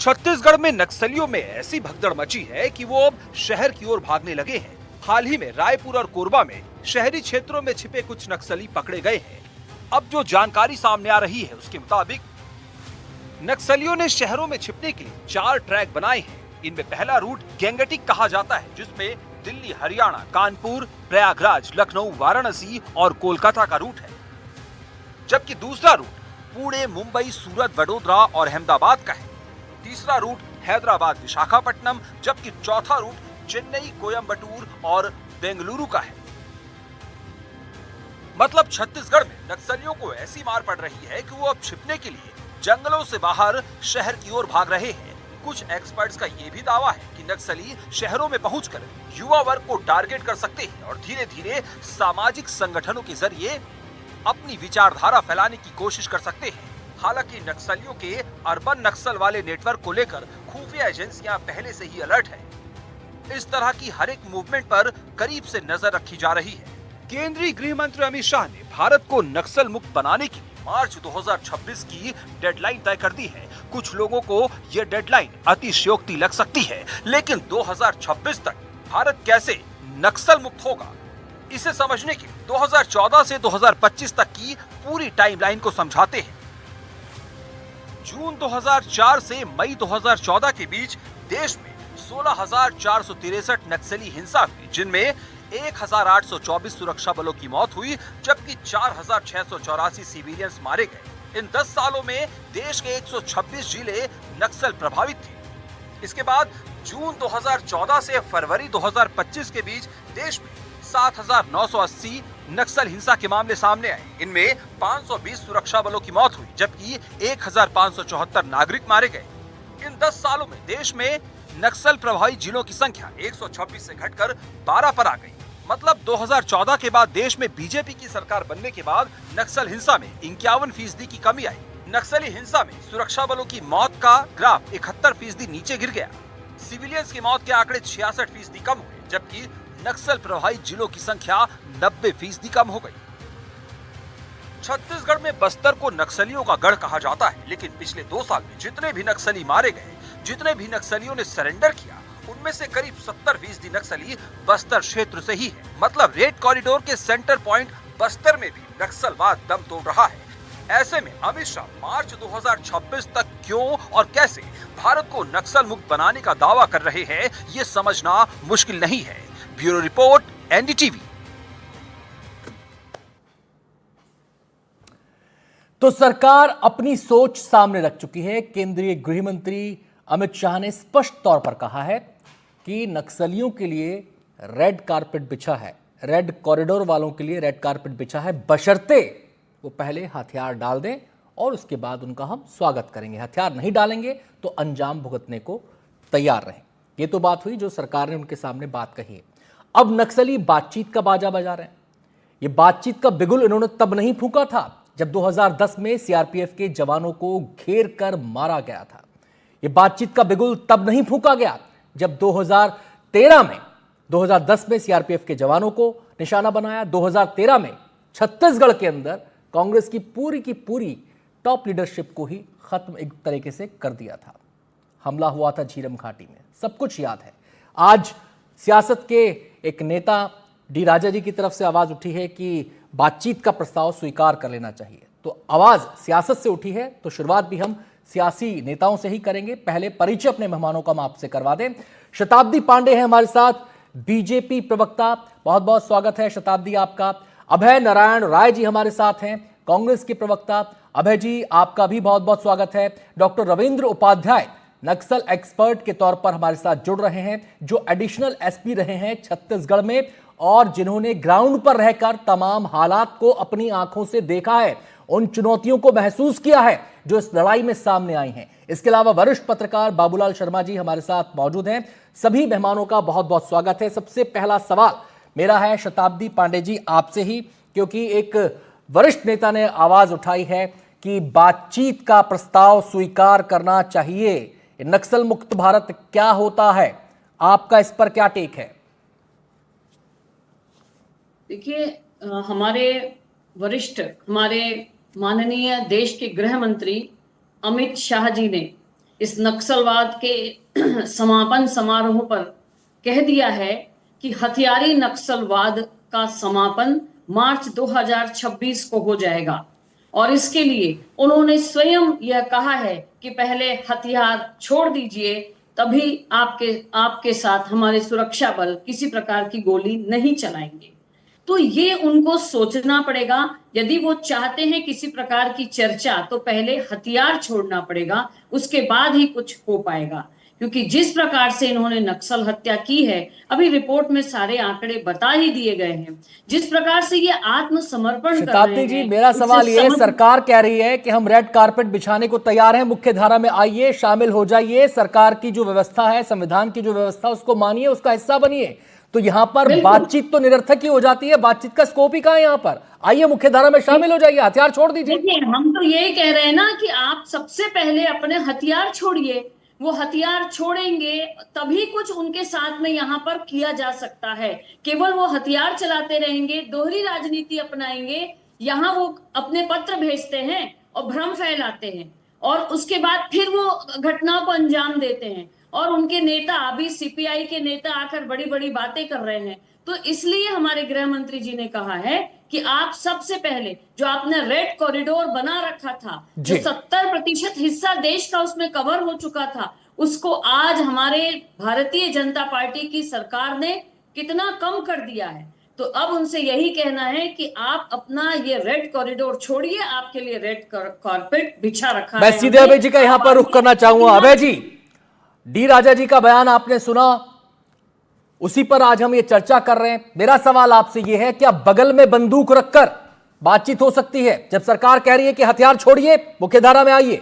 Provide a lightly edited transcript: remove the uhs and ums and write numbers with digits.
छत्तीसगढ़ में नक्सलियों में ऐसी भगदड़ मची है कि वो अब शहर की ओर भागने लगे हैं। हाल ही में रायपुर और कोरबा में शहरी क्षेत्रों में छिपे कुछ नक्सली पकड़े गए हैं। अब जो जानकारी सामने आ रही है उसके मुताबिक नक्सलियों ने शहरों में छिपने के लिए 4 ट्रैक बनाए हैं। इनमें पहला रूट गैंगटिक कहा जाता है, जिसमें दिल्ली, हरियाणा, कानपुर, प्रयागराज, लखनऊ, वाराणसी और कोलकाता का रूट है। जबकि दूसरा रूट पुणे, मुंबई, सूरत, वडोदरा और अहमदाबाद का है। तीसरा रूट हैदराबाद, विशाखापट्टनम, जबकि चौथा रूट चेन्नई, कोयंबटूर और बेंगलुरु का है। मतलब छत्तीसगढ़ में नक्सलियों को ऐसी मार पड़ रही है कि वो अब छिपने के लिए जंगलों से बाहर शहर की ओर भाग रहे हैं। कुछ एक्सपर्ट्स का ये भी दावा है कि नक्सली शहरों में पहुंचकर युवा वर्ग को टारगेट कर सकते हैं और धीरे धीरे सामाजिक संगठनों के जरिए अपनी विचारधारा फैलाने की कोशिश कर सकते हैं। हालांकि नक्सलियों के अर्बन नक्सल वाले नेटवर्क को लेकर खुफिया एजेंसियां पहले से ही अलर्ट है। इस तरह की हर एक मूवमेंट पर करीब से नजर रखी जा रही है। केंद्रीय गृह मंत्री अमित शाह ने भारत को नक्सल मुक्त बनाने के लिए मार्च 2026 की डेडलाइन तय कर दी है। कुछ लोगों को यह डेडलाइन अतिशयोक्ति लग सकती है, लेकिन 2026 तक भारत कैसे नक्सल मुक्त होगा, इसे समझने के लिए 2014 से 2025 तक की पूरी टाइमलाइन को समझाते हैं। जून 2004 से मई 2014 के बीच देश में 16,463 नक्सली हिंसा हुई, जिनमें 1,824 सुरक्षा बलों की मौत हुई, जबकि 4,684 सिविलियंस मारे गए। इन 10 सालों में देश के 126 जिले नक्सल प्रभावित थे। इसके बाद जून 2014 से फरवरी 2025 के बीच देश में 7,980 नक्सल हिंसा के मामले सामने आए। इनमें 520 सुरक्षा बलों की मौत हुई, जबकि 1,574 नागरिक मारे गए। इन 10 सालों में देश में नक्सल प्रभावित जिलों की संख्या 126 से घटकर 12 पर आ गई। मतलब 2014 के बाद देश में बीजेपी की सरकार बनने के बाद नक्सल हिंसा में 51% की कमी आई। नक्सली हिंसा में सुरक्षा बलों की मौत का ग्राफ 71% नीचे गिर गया। सिविलियंस की मौत के आंकड़े 66% कम हुए, जबकि नक्सल प्रभावित जिलों की संख्या 90% कम हो गई। छत्तीसगढ़ में बस्तर को नक्सलियों का गढ़ कहा जाता है, लेकिन पिछले 2 साल में जितने भी नक्सली मारे गए, जितने भी नक्सलियों ने सरेंडर किया, उनमें से करीब 70% नक्सली बस्तर क्षेत्र से ही है। मतलब रेड कॉरिडोर के सेंटर पॉइंट बस्तर में भी नक्सलवाद दम तोड़ रहा है। ऐसे में अमित शाह मार्च 2026 तक क्यों और कैसे भारत को नक्सल मुक्त बनाने का दावा कर रहे हैं, ये समझना मुश्किल नहीं है। Bureau report, NDTV. तो सरकार अपनी सोच सामने रख चुकी है। केंद्रीय गृह मंत्री अमित शाह ने स्पष्ट तौर पर कहा है कि नक्सलियों के लिए रेड कारपेट बिछा है, रेड कॉरिडोर वालों के लिए रेड कारपेट बिछा है, बशर्ते वो पहले हथियार डाल दें और उसके बाद उनका हम स्वागत करेंगे। हथियार नहीं डालेंगे तो अंजाम भुगतने को तैयार रहें। ये तो बात हुई जो सरकार ने उनके सामने बात कही है। अब नक्सली बातचीत का बाजा बजा रहे हैं। ये बातचीत का बिगुल इन्होंने तब नहीं फूंका था जब 2010 में सीआरपीएफ के जवानों को घेर कर मारा गया था। ये बातचीत का बिगुल तब नहीं फूंका गया जब 2010 में सीआरपीएफ के जवानों को निशाना बनाया। 2013 में छत्तीसगढ़ के अंदर कांग्रेस की पूरी टॉप लीडरशिप को ही खत्म एक तरीके से कर दिया था। हमला हुआ था झीरम घाटी में, सब कुछ याद है। आज सियासत के एक नेता डी राजा जी की तरफ से आवाज उठी है कि बातचीत का प्रस्ताव स्वीकार कर लेना चाहिए। तो आवाज सियासत से उठी है, तो शुरुआत भी हम सियासी नेताओं से ही करेंगे। पहले परिचय अपने मेहमानों का हम आपसे करवा दें। शताब्दी पांडे हैं हमारे साथ, बीजेपी प्रवक्ता, बहुत बहुत स्वागत है शताब्दी आपका। अभय नारायण राय जी हमारे साथ हैं, कांग्रेस के प्रवक्ता। अभय जी आपका भी बहुत बहुत स्वागत है। डॉक्टर रविंद्र उपाध्याय नक्सल एक्सपर्ट के तौर पर हमारे साथ जुड़ रहे हैं, जो एडिशनल एसपी रहे हैं छत्तीसगढ़ में और जिन्होंने ग्राउंड पर रहकर तमाम हालात को अपनी आंखों से देखा है, उन चुनौतियों को महसूस किया है जो इस लड़ाई में सामने आई हैं। इसके अलावा वरिष्ठ पत्रकार बाबूलाल शर्मा जी हमारे साथ मौजूद हैं। सभी मेहमानों का बहुत बहुत स्वागत है। सबसे पहला सवाल मेरा है शताब्दी पांडे जी आपसे ही, क्योंकि एक वरिष्ठ नेता ने आवाज उठाई है कि बातचीत का प्रस्ताव स्वीकार करना चाहिए। नक्सल मुक्त भारत क्या होता है, आपका इस पर क्या टेक है? देखिए, हमारे माननीय देश के गृह मंत्री अमित शाह जी ने इस नक्सलवाद के समापन समारोह पर कह दिया है कि हथियारी नक्सलवाद का समापन मार्च 2026 को हो जाएगा। और इसके लिए उन्होंने स्वयं यह कहा है कि पहले हथियार छोड़ दीजिए, तभी आपके साथ हमारे सुरक्षा बल किसी प्रकार की गोली नहीं चलाएंगे। तो ये उनको सोचना पड़ेगा। यदि वो चाहते हैं किसी प्रकार की चर्चा, तो पहले हथियार छोड़ना पड़ेगा, उसके बाद ही कुछ हो पाएगा। क्योंकि जिस प्रकार से इन्होंने नक्सल हत्या की है, अभी रिपोर्ट में सारे आंकड़े बता ही दिए गए हैं, जिस प्रकार से ये आत्मसमर्पण कर रहे शताब्दी जी, हैं, मेरा सवाल ये है, उससे सरकार कह रही है कि हम रेड कारपेट बिछाने को तैयार हैं, मुख्य धारा में आइए, शामिल हो जाइए, सरकार की जो व्यवस्था है, संविधान की जो व्यवस्था, उसको मानिए, उसका हिस्सा बनिए। तो यहां पर बातचीत तो निरर्थक ही हो जाती है, बातचीत का स्कोप ही कहां है? यहां पर आइए, मुख्य धारा में शामिल हो जाइए, हथियार छोड़ दीजिए। देखिए, हम तो यही कह रहे हैं ना कि आप सबसे पहले अपने हथियार छोड़िए। वो हथियार छोड़ेंगे तभी कुछ उनके साथ में यहाँ पर किया जा सकता है। केवल वो हथियार चलाते रहेंगे, दोहरी राजनीति अपनाएंगे, यहाँ वो अपने पत्र भेजते हैं और भ्रम फैलाते हैं, और उसके बाद फिर वो घटनाओं को अंजाम देते हैं। और उनके नेता, अभी सीपीआई के नेता आकर बड़ी बड़ी बातें कर रहे हैं। तो इसलिए हमारे गृह मंत्री जी ने कहा है कि आप सबसे पहले जो आपने रेड कॉरिडोर बना रखा था, जो 70% हिस्सा देश का उसमें कवर हो चुका था, उसको आज हमारे भारतीय जनता पार्टी की सरकार ने कितना कम कर दिया है। तो अब उनसे यही कहना है कि आप अपना ये रेड कॉरिडोर छोड़िए, आपके लिए रेड कारपेट बिछा रखा है। मैं सीधे अभय जी का यहां पर रुख करना चाहूंगा। अभय जी, डी राजा जी का बयान आपने सुना, उसी पर आज हम ये चर्चा कर रहे हैं। मेरा सवाल आपसे ये है, क्या बगल में बंदूक रखकर बातचीत हो सकती है जब सरकार कह रही है कि हथियार छोड़िए, मुख्यधारा में आइए?